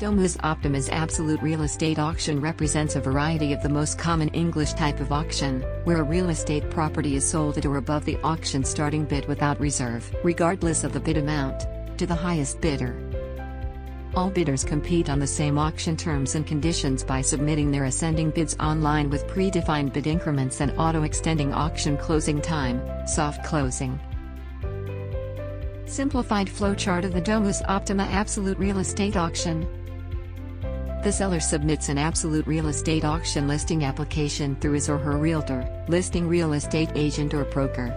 Domus Optima's absolute real estate auction represents a variety of the most common English type of auction, where a real estate property is sold at or above the auction starting bid without reserve, regardless of the bid amount, to the highest bidder. All bidders compete on the same auction terms and conditions by submitting their ascending bids online with predefined bid increments and auto-extending auction closing time, soft closing. Simplified flowchart of the Domus Optima Absolute Real Estate Auction. The seller submits an absolute real estate auction listing application through his or her realtor, listing real estate agent or broker.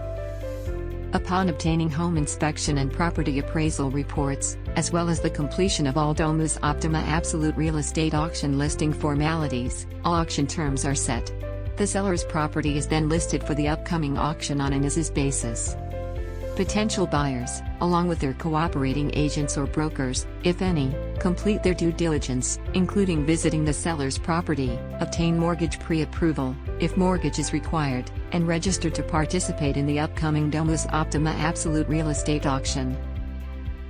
Upon obtaining home inspection and property appraisal reports, as well as the completion of all Domus Optima Absolute Real Estate Auction listing formalities, all auction terms are set. The seller's property is then listed for the upcoming auction on an as-is basis. Potential buyers, along with their cooperating agents or brokers, if any, complete their due diligence, including visiting the seller's property, obtain mortgage pre-approval, if mortgage is required, and register to participate in the upcoming Domus Optima Absolute Real Estate Auction.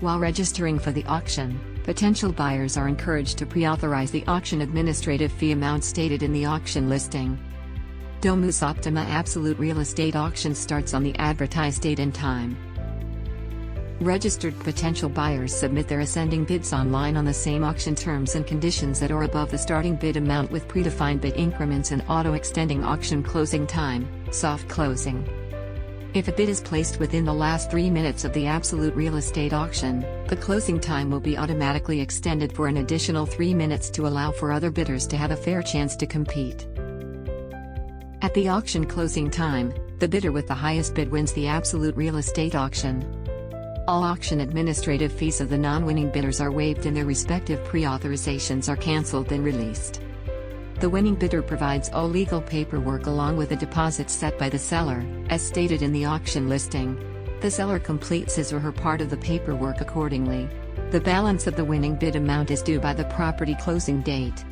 While registering for the auction, potential buyers are encouraged to pre-authorize the auction administrative fee amount stated in the auction listing. Domus Optima Absolute Real Estate Auction starts on the advertised date and time. Registered potential buyers submit their ascending bids online on the same auction terms and conditions at or above the starting bid amount with predefined bid increments and auto-extending auction closing time, soft closing. If a bid is placed within the last 3 minutes of the absolute real estate auction, the closing time will be automatically extended for an additional 3 minutes to allow for other bidders to have a fair chance to compete. At the auction closing time, the bidder with the highest bid wins the absolute real estate auction. All auction administrative fees of the non-winning bidders are waived and their respective pre-authorizations are cancelled and released. The winning bidder provides all legal paperwork along with a deposit set by the seller, as stated in the auction listing. The seller completes his or her part of the paperwork accordingly. The balance of the winning bid amount is due by the property closing date.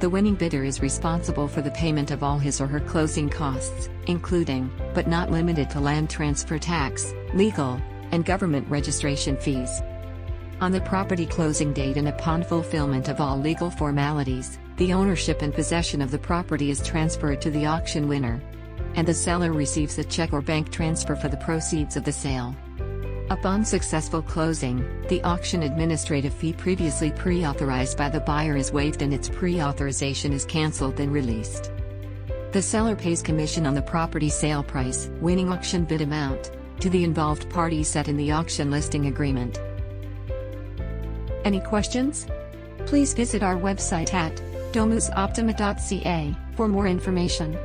The winning bidder is responsible for the payment of all his or her closing costs, including, but not limited to land transfer tax, legal, and government registration fees. On the property closing date and upon fulfillment of all legal formalities, the ownership and possession of the property is transferred to the auction winner, and the seller receives a check or bank transfer for the proceeds of the sale. Upon successful closing, the auction administrative fee previously pre-authorized by the buyer is waived and its pre-authorization is cancelled and released. The seller pays commission on the property sale price, winning auction bid amount, to the involved party set in the auction listing agreement. Any questions? Please visit our website at domusoptima.ca for more information.